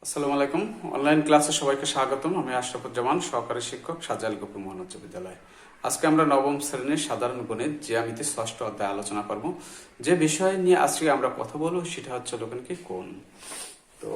আসসালামু আলাইকুম। অনলাইন ক্লাসে সবাইকে স্বাগতম। আমি আশরাফুজ্জামান, সহকারী শিক্ষক, সাজাইল গোপী মোহন উচ্চ বিদ্যালয়। আজকে আমরা নবম শ্রেণীর সাধারণ গণিত জ্যামিতি ষষ্ঠ অধ্যায় আলোচনা করব। যে বিষয় নিয়ে আজকে আমরা কথা বলবো সেটা হচ্ছে কি কোণ। তো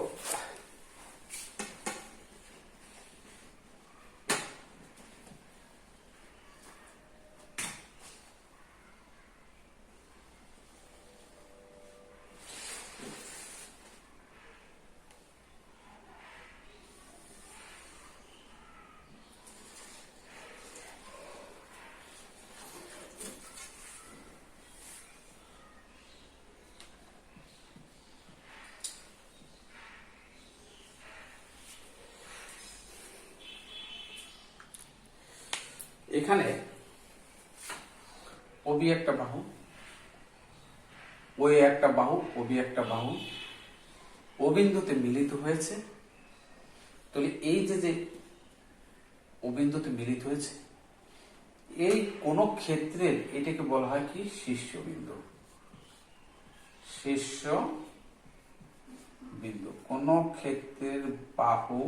এখানে ওবি একটা বাহু, ওএ একটা বাহু, ওবি একটা বাহু ও বিন্দুতে মিলিত হয়েছে। তাহলে এই যে ও বিন্দুতে মিলিত হয়েছে, এই কোন ক্ষেত্রের এটাকে বলা হয় কি শীর্ষবিন্দু। শীর্ষ বিন্দু কোন ক্ষেত্রের বাহু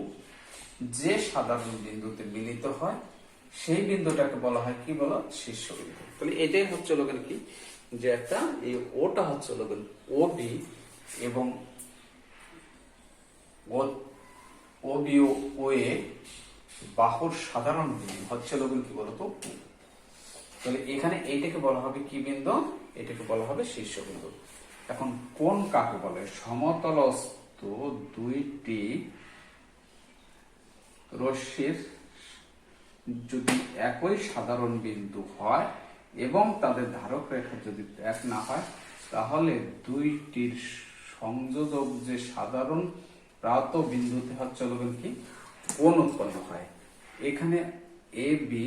যে সাধারণ বিন্দুতে মিলিত হয় সেই বিন্দুটাকে বলা হয় কি বলা শীর্ষবিন্দু। তাহলে এটাই হচ্ছে কি যে একটা এই ওটা হচ্ছে ও বি এবং ও বি ও এ বাহুর সাধারণ বিন্দু হচ্ছে কি বলতো। তাহলে এখানে এইটাকে বলা হবে কি বিন্দু, এটাকে বলা হবে শীর্ষবিন্দু। এখন কোণ কাকে বলে? সমতলস্থ দুইটি রশ্মির যদি একই সাধারণ বিন্দু হয় এবং তাদের ধারক রেখা যদি এক না হয়, তাহলে দুইটির সংযোজক যে সাধারণ প্রান্ত বিন্দুতে হচ্ছে কি কোণ উৎপন্ন হয়। এখানে A B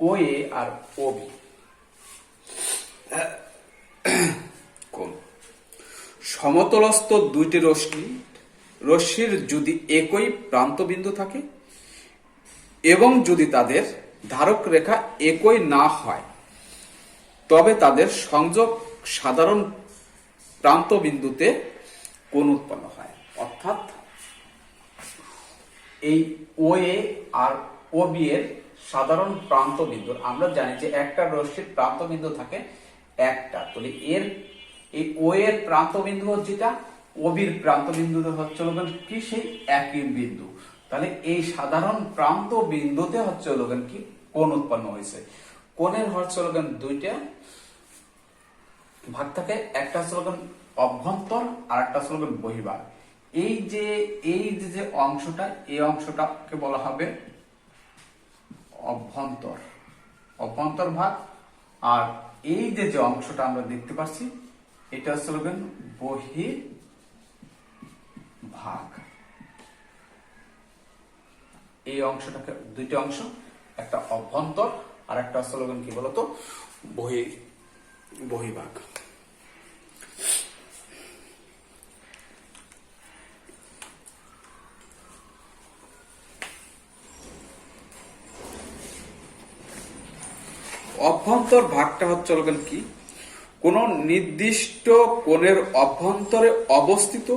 O A R O B কোণ। সমতলস্থ দুইটি রশ্মির যদি একই প্রান্ত বিন্দু থাকে এবং যদি তাদের ধারক রেখা একই না হয়, তবে তাদের সংযোগ সাধারণ প্রান্ত বিন্দুতে কোণ উৎপন্ন হয়। অর্থাৎ এই ও এ আর ও বি এর সাধারণ প্রান্ত বিন্দু, আমরা জানি যে একটা রশ্মির প্রান্ত বিন্দু থাকে একটা। তাহলে এর এই ও এর প্রান্ত বিন্দু হচ্ছে যেটা, ও বির প্রান্ত বিন্দু হচ্ছে কি সেই একই বিন্দু। তাহলে এই সাধারণ প্রান্ত বিন্দুতে হচ্ছে কি কোণ উৎপন্ন হয়েছে। কোণের হচ্ছে দুইটা ভাগ থাকে, একটা হচ্ছে অভ্যন্তর আর একটা হচ্ছে বহির্ভাগ। এই যে অংশটা, এই অংশটাকে বলা হবে অভ্যন্তর ভাগ, আর এই যে অংশটা আমরা দেখতে পাচ্ছি এটা হচ্ছে বহির্ভাগ। এই অংশটাকে দুইটা অংশ, একটা অভ্যন্তর আর একটা হচ্ছে কি বলতো বহির্ভাগ। অভ্যন্তর ভাগটা হচ্ছে কি কোন নির্দিষ্ট কোণের অভ্যন্তরে অবস্থিত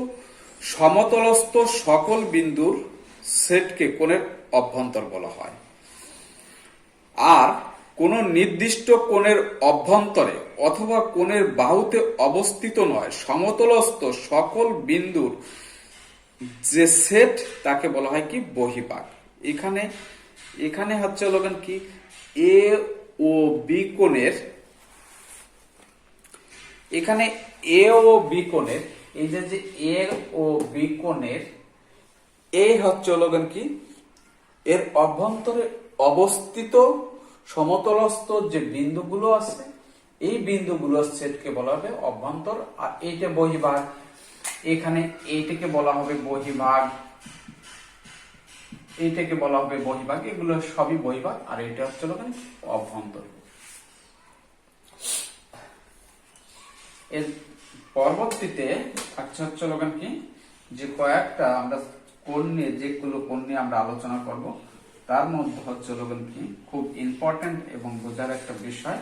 সমতলস্থ সকল বিন্দুর সেটকে কোণের অভ্যন্তর বলা হয়। আর কোন নির্দিষ্ট কোণের অভ্যন্তরে অথবা কোণের বাহুতে অবস্থিত নয় সমতলস্থ সকল বিন্দুর যে সেট তাকে বলা হয় কি বহির্ভাগ। এখানে হচ্ছে কি এ ও বি কোণের, এখানে এ ও বি কোণের এই যে এ ও বি কোণের এই হচ্ছে কি এর অভ্যন্তরে অবস্থিত সমতলস্থ যে বিন্দুগুলো আছে এই বিন্দুগুলোর সেটকে বলা হবে অভ্যন্তর। আর এইটা বহির্ভাগ, এখানে এইটাকে বলা হবে বহির্ভাগ, এইটাকে বলা হবে বহির্ভাগ। এগুলো সবই বহির্ভাগ আর এটা হচ্ছে অভ্যন্তর। এর পরবর্তীতে হচ্ছে কি যে কয়েকটা আমরা কোণ নিয়ে, যেগুলো কোণ নিয়ে আমরা আলোচনা করব তার মধ্যে হচ্ছে কি খুব ইম্পর্টেন্ট এবং বোঝার একটা বিষয়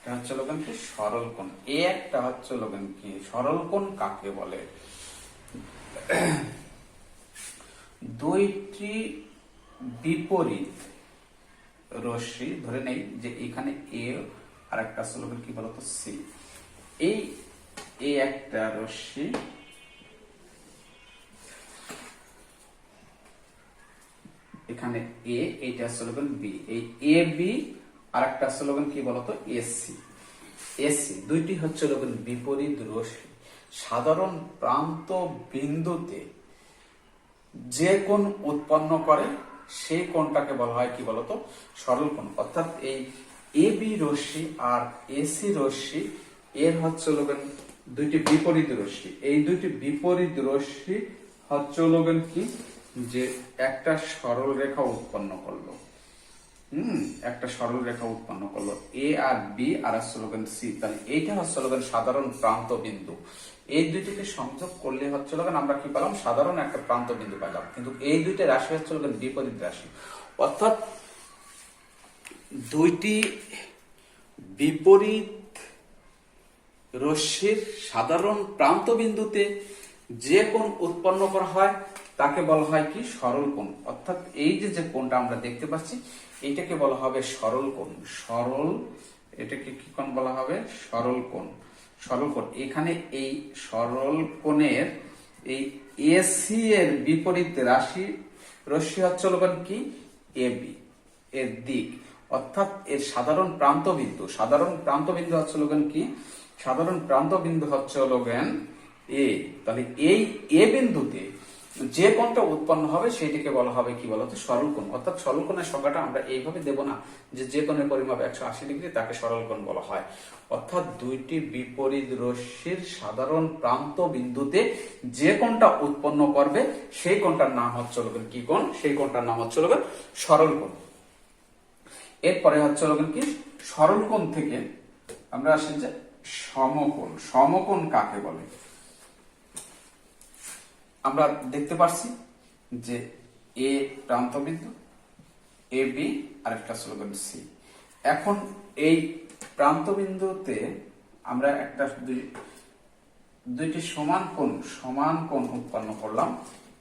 এটা হচ্ছে লোকেন কি সরল কোণ। এ একটা হচ্ছে লোকেন কি সরল কোণ কাকে বলে? দুইটি বিপরীত রশ্মি, ধরে নেই যে এখানে এ আর একটা হচ্ছে লোকেন কি বলতো সি। এই এ একটা রশ্মি, এখানে এ, এইটা হচ্ছে লোকেন বি। এই এ বি আর একটা হচ্ছে লোকেন কি বলতো এসি। এসি দুইটি হচ্ছে লোকেন বিপরীত রশ্মি। সাধারণ প্রান্ত বিন্দুতে যে কোণ উৎপন্ন করে সেই কোণটাকে বলা হয় কি বলতো সরল কোণ। অর্থাৎ এই A B Rashmi R AC রশ্মি এর হচ্ছে লোকেন দুইটি বিপরীত রশ্মি। এই দুইটি বিপরীত রশ্মি হচ্ছে লোকেন কি যে একটা সরল রেখা উৎপন্ন করলো। একটা সরল রেখা উৎপন্ন করলো এ আর বি আর হচ্ছে লোকেন সি। তাহলে এইটা হচ্ছে লোকেন সাধারণ প্রান্ত বিন্দু। এই দুইটিকে সংযোগ করলে হচ্ছে লোকেন আমরা কি পেলাম? সাধারণ একটা প্রান্ত বিন্দু পেলাম। কিন্তু এই দুইটা রাশি হচ্ছে লোকেন বিপরীত রাশি। অর্থাৎ দুইটি বিপরীত রশ্মির সাধারণ প্রান্ত বিন্দুতে যে কোণ উৎপন্ন করা হয় তাকে বলা হয় কি সরল কোণ। অর্থাৎ এই যে কোণটা আমরা দেখতে পাচ্ছি এইটাকে বলা হবে সরল কোণ। সরল, এটাকে কি কোণ বলা হবে? সরল কোণ। সরল কোণ। এখানে এই সরল কোণের এই এসি এর বিপরীত রাশি রশ্মি হচ্ছে লোকেন কি এবি এর দিক। অর্থাৎ এর সাধারণ প্রান্ত বিন্দু, সাধারণ প্রান্ত বিন্দু হচ্ছে লোকেন কি? সাধারণ প্রান্ত বিন্দু হচ্ছে লোকেন এ। তাহলে এই এ বিন্দুতে যে কোণটা উৎপন্ন হবে সেটিকে বলা হবে কি বলতো সরল কোণ। অর্থাৎ সরল কোণের সংজ্ঞাটা আমরা এইভাবে দেব না যে কোণের পরিমাপ 180 ডিগ্রি তাকে সরল কোণ বলা হয়। অর্থাৎ দুইটি বিপরীত রশ্মির সাধারণ প্রান্ত বিন্দুতে যে কোণটা উৎপন্ন করবে সেই কোণটার নাম হচ্ছে লোকেন কি কোণ? সেই কোণটার নাম হচ্ছে লোকেন সরল কোণ। এরপরে হচ্ছে লোকেন কি সরল কোণ থেকে আমরা আসি যে সমকোণ। সমকোণ কাকে বলে? আমরা দেখতে পাচ্ছি যে এ প্রান্ত বিন্দু, এ বি আর একটা স্লোগান সি। এখন এই প্রান্ত বিন্দুতে আমরা একটা দুইটি সমান কোণ উৎপন্ন করলাম।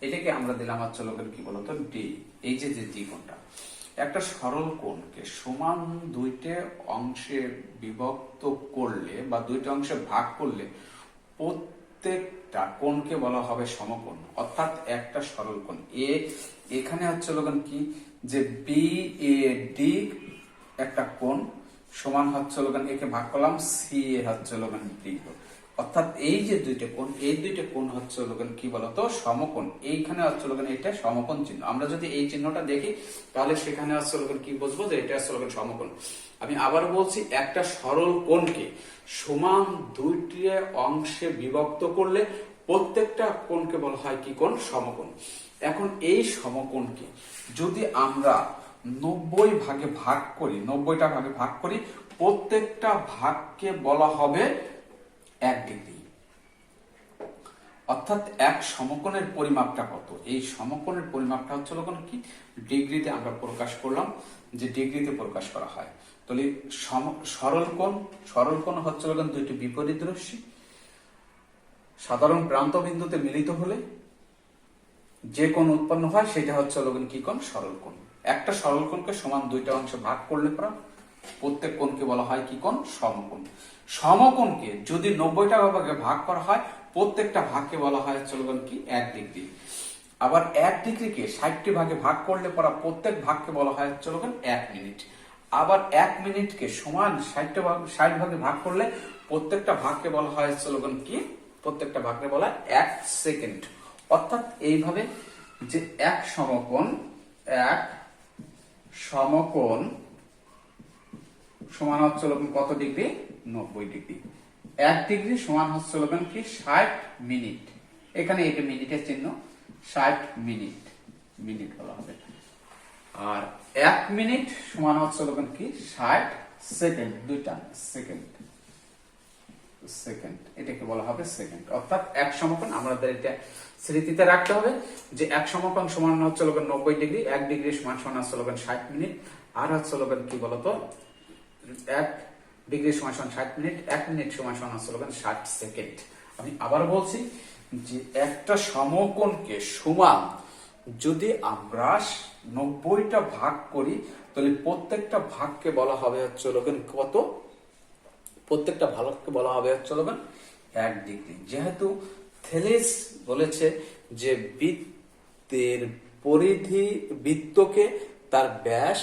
এটাকে আমরা দিলাম হচ্ছে লোকের কি বলতো ডি। এই যে ডি কোণটা একটা সরল কোণকে সমান দুইটা অংশে বিভক্ত করলে বা দুইটা অংশে ভাগ করলে প্রত্যেকটা কোণকে বলা হবে সমকোণ। অর্থাৎ একটা সরল কোণ এ, এখানে হচ্ছে লোকেন কি যে বি এ ডি একটা কোণ সমান হচ্ছে লোকেন একে ভাগ করলাম সি এ হচ্ছে লোকেন ডি। অর্থাৎ এই যে দুইটা কোণ, এই দুইটা কোণ হচ্ছে লোকেন কি বলতো সমকোণ। এইখানে হচ্ছে লোকেন এটা সমকোণ চিহ্ন। আমরা যদি এই চিহ্নটা দেখি তাহলে সেখানে হচ্ছে লোকেন কি বুঝবো যে এটা হচ্ছে লোকেন সমকোণ। আমি আবার বলছি একটা সরল কোণকে সমান দুইটি অংশে বিভক্ত করলে প্রত্যেকটা কোণকে বলা হয় কি কোণ? সমকোণ। এখন এই সমকোণকে যদি আমরা 90 ভাগে ভাগ করি, 90টা ভাগে ভাগ করি, প্রত্যেকটা ভাগকে বলা হবে 1 ডিগ্রি। অর্থাৎ এক সমকোণের পরিমাপটা কত? এই সমকোণের পরিমাপটা হচ্ছে লোকেন কি ডিগ্রিতে আমরা প্রকাশ করলাম, যে ডিগ্রিতে প্রকাশ করা হয়। তাহলে সরল কোণ হচ্ছে লোকেন দুইটি বিপরীত রশ্মি সাধারণ প্রান্ত বিন্দুতে মিলিত হলে যে কোণ উৎপন্ন হয় সেটা হচ্ছে লোকেন কি কোণ? সরল কোণ। একটা সরল কোণকে সমান দুইটা অংশে ভাগ করলে পর প্রত্যেক কোণকে বলা হয় কি কোণ? সমকোণ। সমকোণকে যদি 90টা ভাগে ভাগ করা হয় প্রত্যেকটা ভাগকে বলা হয় হচ্ছে লোকেন কি 1 ডিগ্রি। আবার 1 ডিগ্রিকে 60টি ভাগে ভাগ করলে পর প্রত্যেক ভাগকে বলা হয় হচ্ছে লোকেন 1 মিনিট। আবার 1 মিনিটকে সমান 60 ভাগে ভাগ করলে প্রত্যেকটা ভাগকে বলা হয় হচ্ছে লোকেন কি? প্রত্যেকটা ভাগকে বলা হয় 1 সেকেন্ড। অর্থাৎ এইভাবে যে এক সমকোণ সমান হচ্ছে লোকেন কত ডিগ্রি? 90 ডিগ্রি। 1 ডিগ্রি সমান হচ্ছে লোকেন কি 60 মিনিট। এখানে এটা মিনিটের চিহ্ন, 60 মিনিট বলা হবে। আর 1 মিনিট সমান হচ্ছে লোকেন কি 60 সেকেন্ড। দুইটা সেকেন্ড, এটাকে বলা হবে সেকেন্ড। অর্থাৎ এক সমকোণ আমাদের এটা স্মৃতিতে রাখতে হবে যে এক সমকোণ সমান হচ্ছে লোকেন 90 ডিগ্রি, 1 ডিগ্রি সমান হচ্ছে লোকেন 60 মিনিট, আর হচ্ছে লোকেন কি বলতো 1 ডিগ্রি সমান সমান 60 মিনিট, 1 মিনিট সমান সমান হচ্ছে 60 সেকেন্ড। আমি আবার বলছি যে একটা সমকোণকে সমান যদি আমরা 90টা ভাগ করি তাহলে প্রত্যেকটা ভাগকে বলা হবে হচ্ছে কত, প্রত্যেকটা ভাগকে বলা হবে হচ্ছে 1 ডিগ্রি। যেহেতু থেলেস বলেছে যে বৃত্তের পরিধি বৃত্তকে তার ব্যাস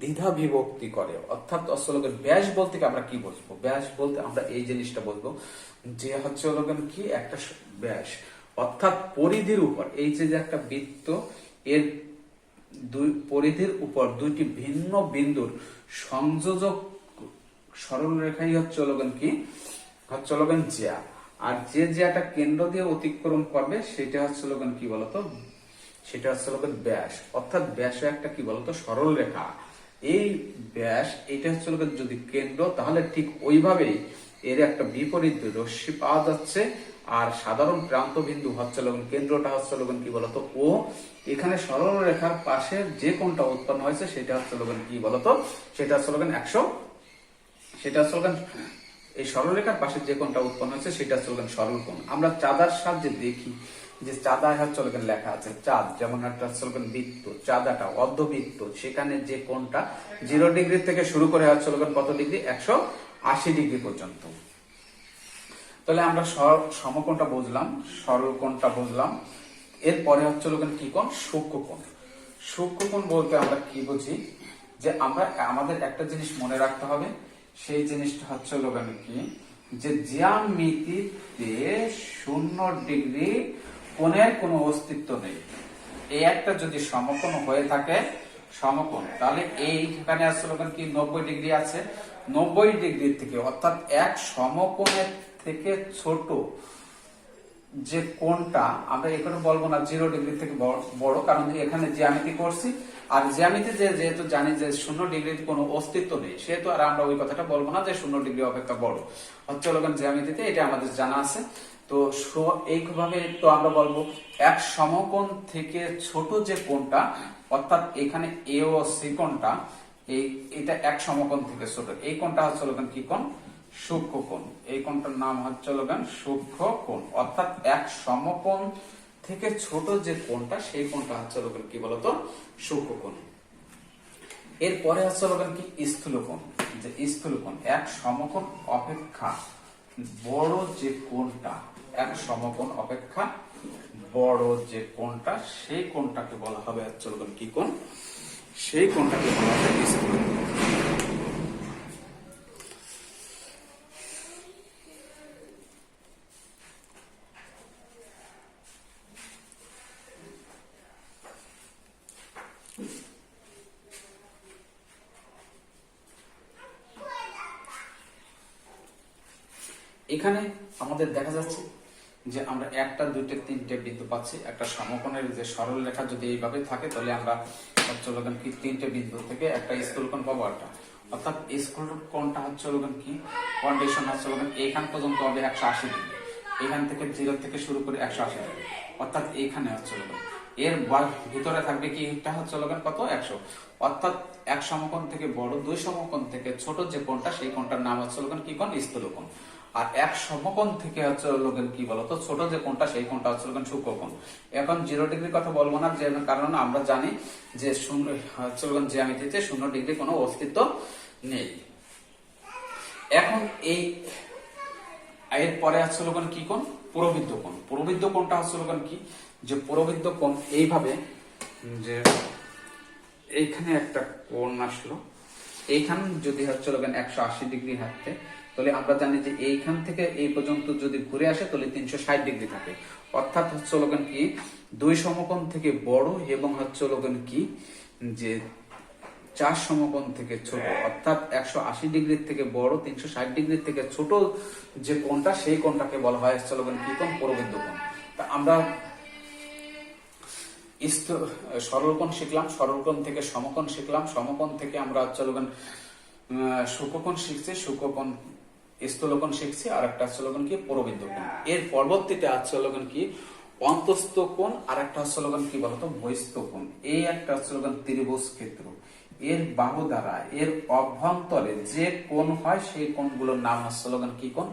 দ্বিধা বিভক্তি করে, অর্থাৎ ব্যাস বলতে আমরা কি বুঝবো, ব্যাস বলতে আমরা এই জিনিসটা বলবো যে হচ্ছে কি একটা ব্যাস, অর্থাৎ পরিধির উপর এই যে একটা বৃত্ত এর দুই পরিধির উপর দুইটি ভিন্ন বিন্দুর সংযোজক সরল রেখাই হচ্ছে কি হচ্ছে জ্যা, আর যে জ্যাটা কেন্দ্র দিয়ে অতিক্রম করবে সেটা হচ্ছে কি বলতো, সেটা হচ্ছে ব্যাস, অর্থাৎ ব্যাস একটা কি বলতো সরল রেখা। এই ব্যাস এটা হচ্ছে যদি কেন্দ্র, তাহলে ঠিক ওইভাবেই এর একটা বিপরীত রশ্মি পাওয়া যাচ্ছে। আর সাধারণ প্রান্ত বিন্দু হচ্ছে কেন্দ্রটা হচ্ছে কি বলতো ও, এখানে সরল রেখার পাশে যে কোণটা উৎপন্ন হয়েছে সেটা হচ্ছে কি বলতো, সেটা হচ্ছে 100, সেটা হচ্ছে এই সরলরেখার পাশে যে কোণটা উৎপন্ন হয়েছে সেটা হচ্ছে সরল কোণ। আমরা চাঁদার সাহায্যে দেখি যে চাঁদায় হচ্ছে লেখা আছে চাঁদ, যেমন একটা হচ্ছে বৃত্ত, চাঁদাটা অর্ধবৃত্ত, সেখানে যে কোণটা 0 ডিগ্রি থেকে শুরু করে হচ্ছে কত ডিগ্রি, 180 ডিগ্রি পর্যন্ত। তাহলে আমরা সমকোণটা বুঝলাম, সরল কোণটা বুঝলাম। এরপরে হচ্ছে কি কোণ, সূক্ষ্ম কোণ। সূক্ষ্ম কোণ বলতে আমরা কি বুঝি, যে আমরা আমাদের একটা জিনিস মনে রাখতে হবে, সেই জিনিসটা হচ্ছে কি যে জ্যামিতিতে 0 ডিগ্রি কোণের কোনো অস্তিত্ব নেই। এই একটা যদি সমকোণ হয়ে থাকে সমকোণ, তাহলে এইখানে আসলে কি 90 ডিগ্রি আছে, 90 ডিগ্রি থেকে অর্থাৎ এক সমকোণের থেকে ছোট যে কোণটা, আমরা এখানে বলবো না 0 ডিগ্রি থেকে বড়, কারণ এখানে জ্যামিতি করছি, আর জ্যামিতি যেহেতু জানি যে 0 ডিগ্রির কোনো অস্তিত্ব নেই, সেহেতু আর আমরা ওই কথাটা বলবো না যে 0 ডিগ্রি অপেক্ষা বড় হচ্ছে জ্যামিতিতে, এটা আমাদের জানা আছে। তো এইভাবে তো আমরা বলবো এক সমকোণ থেকে ছোট যে কোণটা, অর্থাৎ এখানে এ ও সি কোণটা, এটা এক সমকোণ থেকে ছোট, এই কোণটা হচ্ছে কি কোণ, সূক্ষ্ম কোণ। এই কোণটার নাম হচ্ছে সূক্ষ্ম কোণ, অর্থাৎ এক সমকোণ থেকে ছোট যে কোণটা সেই কোণটা হচ্ছে কি বলতো সূক্ষ্ম কোণ। এরপরে হচ্ছে কি স্থূল কোণ। যে স্থূল কোণ এক সমকোণ অপেক্ষা বড় যে কোণটা, এক সমকোণ অপেক্ষা বড় যে কোণটা, সেই কোণটাকে বলা হবে হচ্ছে কি কোণ, সেই কোণটাকে বলা হবে স্থূল কোণ। এখানে আমাদের দেখা যাচ্ছে যে আমরা একটা, দুইটা, তিনটে বিন্দু পাচ্ছি। একটা সমকোণের যে সরল রেখা যদি এইভাবে থাকে, তাহলে আমরা কি 3টে বিন্দু থেকে একটা স্থূলকোণ পাবো একটা, অর্থাৎ স্থূলকোণটা হচ্ছে কি কন্ডিশন হচ্ছে এখান পর্যন্ত হবে 180 ডিগ্রি, এখান থেকে 0 থেকে শুরু করে 180 ডিগ্রি, অর্থাৎ এইখানে হচ্ছে এর ভিতরে থাকবে কি হচ্ছে কত 100, অর্থাৎ এক সমকোণ থেকে বড়, দুই সমকোণ থেকে ছোট যে কোণটা, সেই কোণটার নাম হচ্ছে কি কোণ, স্থূলকোণ। আর এক সমকোণ থেকে হচ্ছে কি বলতো ছোট যে কোণটা, সেই কোণটা হচ্ছে সূক্ষ্ম কোণ। এখন 0 ডিগ্রির কথা বলবো না, যে কারণ আমরা জানি যে জ্যামিতিতে 0 ডিগ্রি কোনো অস্তিত্ব নেই। এখন এরপরে হচ্ছে কি কোণ, প্রবৃদ্ধ কোণ। প্রবৃদ্ধ কোণটা হচ্ছে কি, যে প্রবৃদ্ধ কোণ এইভাবে, যে এইখানে একটা কোণ আসলো, এইখান যদি হচ্ছে 180 ডিগ্রি হাঁটতে, তাহলে আমরা জানি যে এইখান থেকে এই পর্যন্ত যদি ঘুরে আসে তাহলে 360 ডিগ্রি থাকে, অর্থাৎ হচ্ছে কি দুই সমকোণ থেকে বড় এবং হচ্ছে কি যে 4 সমকোণ থেকে ছোট, অর্থাৎ 180 ডিগ্রি থেকে বড়, 360 ডিগ্রি থেকে ছোট যে কোণটা, সেই কোণটাকে বলা হয় হচ্ছে কি কোণ, প্রবৃদ্ধ কোণ। তা আমরা সরল কোণ শিখলাম, সরল কোণ থেকে সমকোণ শিখলাম, সমকোণ থেকে আমরা হচ্ছে সূক্ষ্মকোণ শিখছি, সূক্ষ্মকোণ স্থূলকোণ শিখছি, আর একটা হচ্ছে কি প্রবৃদ্ধ কোণ। এর পরবর্তীতে হচ্ছে কি অন্তস্থ কোণ, আর একটা হচ্ছে কি বলতো বহিস্থ কোণ। এই একটা হচ্ছে ত্রিভুজ ক্ষেত্র, এর বাহু দ্বারা এর অভ্যন্তরে যে কোণ হয় সেই কোণগুলোর নাম হচ্ছে কি কোণ?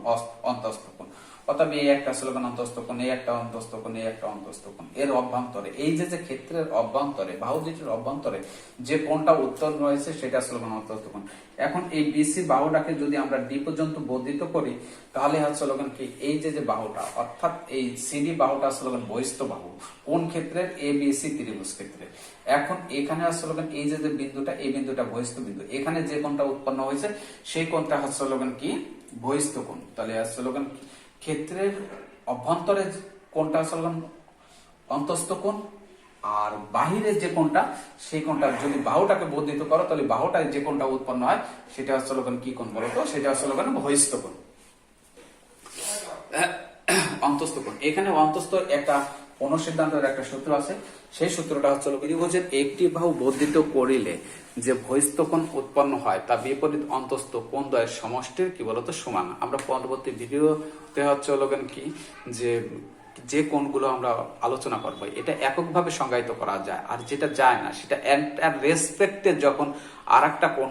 অন্তস্থ কোণ। অর্থাৎ এই একটা অন্তস্থ কোণ, এই একটা অন্তস্থ কোণ, এই একটা অন্তস্থ কোণ। এর অভ্যন্তরে এই যে ক্ষেত্রের অভ্যন্তরে বাহু দুটির অভ্যন্তরে যে কোণটা উৎপন্ন হয়েছে সেটা অন্তস্থ কোণ। এখন এই বিসি বাহুটাকে যদি আমরা ডি পর্যন্ত বর্ধিত করি তাহলে হচ্ছে কি এই যে বাহুটা অর্থাৎ এই সিডি বাহুটা বহিস্থ বাহু কোন ক্ষেত্রের? এ বি সি ত্রিভুজ ক্ষেত্রে। এখন এখানে আসলে এই যে বিন্দুটা, এই বিন্দুটা বহিস্থ বিন্দু, এখানে যে কোণটা উৎপন্ন হয়েছে সেই কোণটা হচ্ছে কি বহিস্থ কোণ। তাহলে আসলে ক্ষেত্রের অভ্যন্তরে কোণটা আসলে অন্তস্থ কোণ, আর বাহিরের যে কোণটা সেই কোণটা যদি বাহুটাকে বর্ধিত করো তাহলে বাহুটায় যে কোণটা উৎপন্ন হয় সেটা হচ্ছে কি কোণ বলতো? সেটা হচ্ছে বহিস্থ কোণ, অন্তস্থ কোণ। এখানে অন্তস্থ একটা অনুসিদ্ধান্তের একটা সূত্র আছে, সেই সূত্রটা হচ্ছে ত্রিভুজের একটি বাহু বর্ধিত করিলে যে বহিস্থ কোণ উৎপন্ন হয় তা বিপরীত অন্তস্থ কোণ দ্বয়ের সমষ্টির কি বলতো সমান। আমরা পরবর্তী ভিডিওতে হচ্ছে কি যে কোণগুলো আমরা আলোচনা করবো এটা এককভাবে সংজ্ঞায়িত করা যায়, আর যেটা যায় না সেটা রেসপেক্টে যখন আর একটা কোণ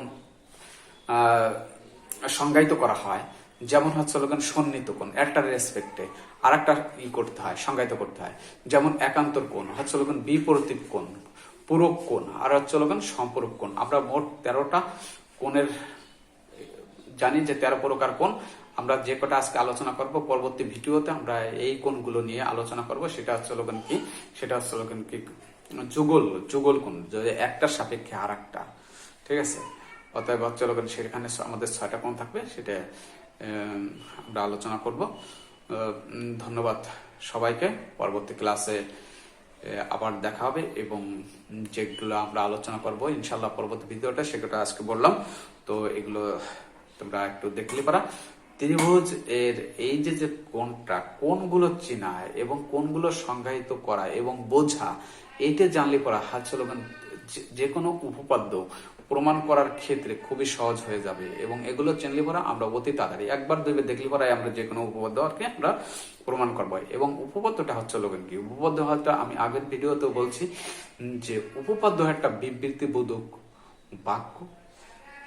সংজ্ঞায়িত করা হয়, যেমন হচ্ছে সন্নিহিত কোণ একটা রেসপেক্টে আর একটা করতে হয়, সংজ্ঞায়িত করতে হয়। যেমন একান্তর কোণ হচ্ছে বিপরীত কোণ, পূরক কোণ আর হচ্ছে সম্পূরক কোণ। আমরা মোট 13টা কোণের জানি যে 13 প্রকার কোণ। আমরা যে কটা আজকে আলোচনা করব পরবর্তী ভিডিওতে আমরা এই কোণগুলো নিয়ে আলোচনা করব। সেটা হচ্ছে কি? সেটা হচ্ছে কি যুগল কোণ, যদি একটার সাপেক্ষে আর একটা, ঠিক আছে? অতএব হচ্ছে সেখানে আমাদের 6টা কোণ থাকবে, সেটা আমরা আলোচনা করব। ধন্যবাদ সবাইকে। পরবর্তী ক্লাসে আবার দেখা হবে এবং যেগুলো আমরা আলোচনা করব ইনশাল্লাহ পরবর্তী ভিডিওটা সেটা আজকে বললাম। তো এগুলো তোমরা একটু দেখলে পারা। ত্রিভুজ এর এই যে কোণগুলো চেনা এবং কোণগুলো সংজ্ঞায়িত করা এবং বোঝা, এইটা জানলে পড়া যে কোনো উপপাদ্য প্রমাণ করার ক্ষেত্রে খুবই সহজ হয়ে যাবে। এবং এগুলো চিনলে পড়া আমরা অতি তাড়াতাড়ি একবার দুইবার দেখলে পড়াই আমরা যে কোনো উপপাদ্য আমরা প্রমাণ করবো। এবং উপপাদ্যটা হচ্ছে কি? উপপাদ্য হয়তো আমি আগের ভিডিওতে বলছি যে উপপাদ্য একটা বিবৃতিবোধক বাক্য,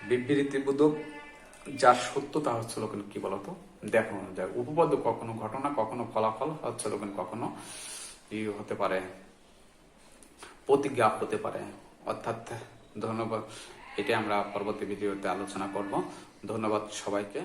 বিবৃতিবোধক যার সত্যতা হচ্ছে কি বলতো দেখানো যায়। উপপাদ্য কখনো ঘটনা, কখনো ফলাফল হচ্ছে কখনো হতে পারে, প্রতিজ্ঞা হতে পারে। অর্থাৎ ধন্যবাদ, এটা আমরা পরবর্তী ভিডিওতে আলোচনা করব। ধন্যবাদ সবাইকে।